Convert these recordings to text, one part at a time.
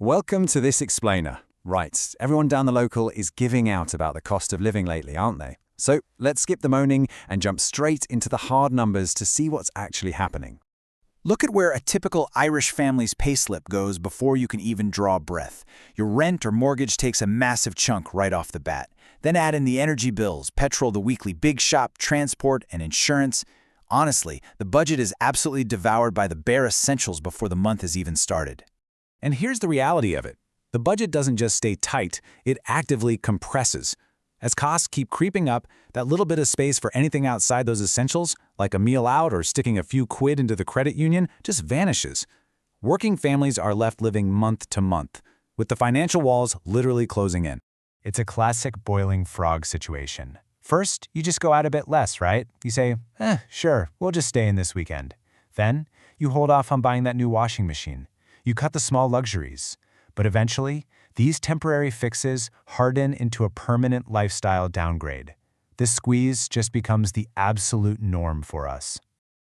Welcome to this explainer. Right, everyone down the local is giving out about the cost of living lately, aren't they? So let's skip the moaning and jump straight into the hard numbers to see what's actually happening. Look at where a typical Irish family's payslip goes before you can even draw a breath. Your rent or mortgage takes a massive chunk right off the bat. Then add in the energy bills, petrol, the weekly big shop, transport, and insurance. Honestly, the budget is absolutely devoured by the bare essentials before the month has even started. And here's the reality of it. The budget doesn't just stay tight, it actively compresses. As costs keep creeping up, that little bit of space for anything outside those essentials, like a meal out or sticking a few quid into the credit union, just vanishes. Working families are left living month to month, with the financial walls literally closing in. It's a classic boiling frog situation. First, you just go out a bit less, right? You say, sure, we'll just stay in this weekend. Then, you hold off on buying that new washing machine. You cut the small luxuries. But eventually, these temporary fixes harden into a permanent lifestyle downgrade. This squeeze just becomes the absolute norm for us.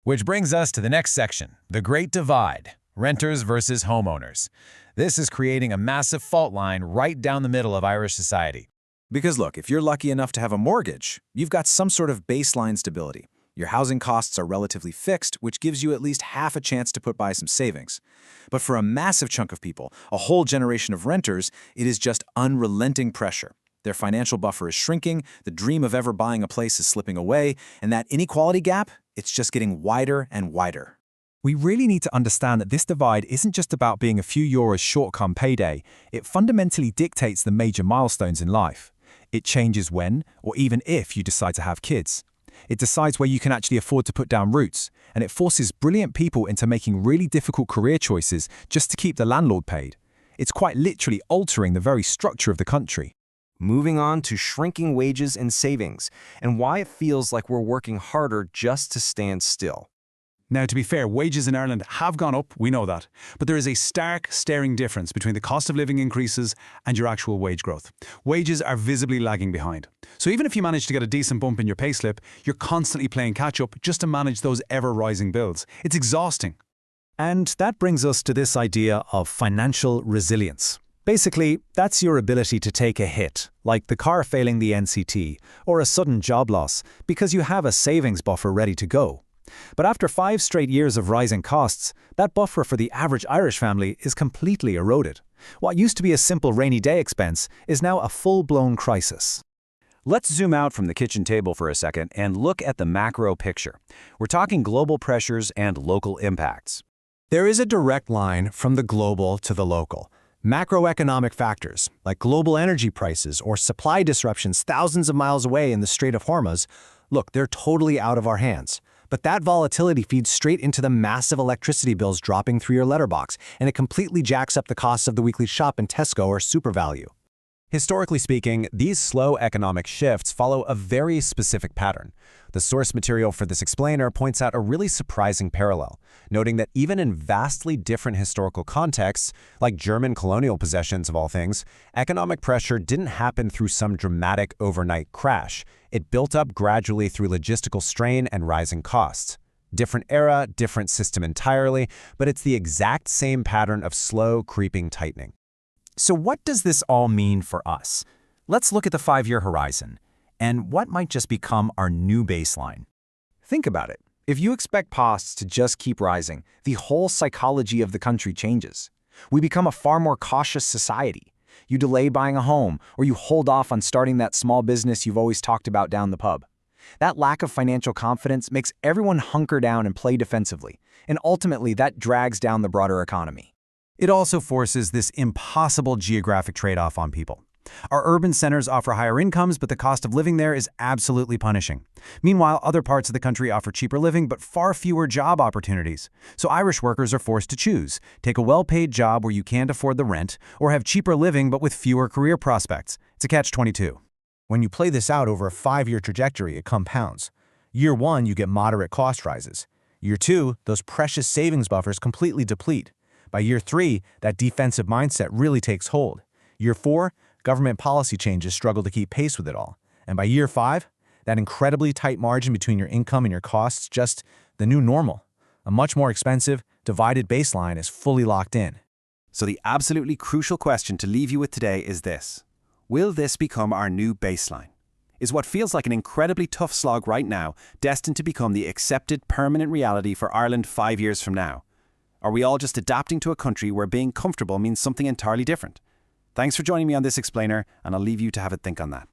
Which brings us to the next section, the Great Divide, renters versus homeowners. This is creating a massive fault line right down the middle of Irish society. Because look, if you're lucky enough to have a mortgage, you've got some sort of baseline stability. Your housing costs are relatively fixed, which gives you at least half a chance to put by some savings. But for a massive chunk of people, a whole generation of renters, it is just unrelenting pressure. Their financial buffer is shrinking, the dream of ever buying a place is slipping away, and that inequality gap, it's just getting wider and wider. We really need to understand that this divide isn't just about being a few euros short come payday. It fundamentally dictates the major milestones in life. It changes when, or even if, you decide to have kids. It decides where you can actually afford to put down roots, and it forces brilliant people into making really difficult career choices just to keep the landlord paid. It's quite literally altering the very structure of the country. Moving on to shrinking wages and savings, and why it feels like we're working harder just to stand still. Now, to be fair, wages in Ireland have gone up, we know that. But there is a stark, staring difference between the cost of living increases and your actual wage growth. Wages are visibly lagging behind. So even if you manage to get a decent bump in your payslip, you're constantly playing catch-up just to manage those ever-rising bills. It's exhausting. And that brings us to this idea of financial resilience. Basically, that's your ability to take a hit, like the car failing the NCT, or a sudden job loss, because you have a savings buffer ready to go. But after 5 straight years of rising costs, that buffer for the average Irish family is completely eroded. What used to be a simple rainy day expense is now a full-blown crisis. Let's zoom out from the kitchen table for a second and look at the macro picture. We're talking global pressures and local impacts. There is a direct line from the global to the local. Macroeconomic factors, like global energy prices or supply disruptions thousands of miles away in the Strait of Hormuz, look, they're totally out of our hands. But that volatility feeds straight into the massive electricity bills dropping through your letterbox, and it completely jacks up the costs of the weekly shop in Tesco or SuperValu. Historically speaking, these slow economic shifts follow a very specific pattern. The source material for this explainer points out a really surprising parallel, noting that even in vastly different historical contexts, like German colonial possessions of all things, economic pressure didn't happen through some dramatic overnight crash. It built up gradually through logistical strain and rising costs. Different era, different system entirely, but it's the exact same pattern of slow, creeping tightening. So what does this all mean for us? Let's look at the 5-year horizon, and what might just become our new baseline. Think about it. If you expect costs to just keep rising, the whole psychology of the country changes. We become a far more cautious society. You delay buying a home, or you hold off on starting that small business you've always talked about down the pub. That lack of financial confidence makes everyone hunker down and play defensively, and ultimately that drags down the broader economy. It also forces this impossible geographic trade-off on people. Our urban centers offer higher incomes, but the cost of living there is absolutely punishing. Meanwhile, other parts of the country offer cheaper living, but far fewer job opportunities. So Irish workers are forced to choose. Take a well-paid job where you can't afford the rent, or have cheaper living but with fewer career prospects. It's a catch-22. When you play this out over a 5-year trajectory, it compounds. Year 1, you get moderate cost rises. Year 2, those precious savings buffers completely deplete. By year 3, that defensive mindset really takes hold. Year 4, government policy changes struggle to keep pace with it all. And by year 5, that incredibly tight margin between your income and your costs, just the new normal. A much more expensive, divided baseline is fully locked in. So the absolutely crucial question to leave you with today is this. Will this become our new baseline? Is what feels like an incredibly tough slog right now destined to become the accepted permanent reality for Ireland 5 years from now? Are we all just adapting to a country where being comfortable means something entirely different? Thanks for joining me on this explainer, and I'll leave you to have a think on that.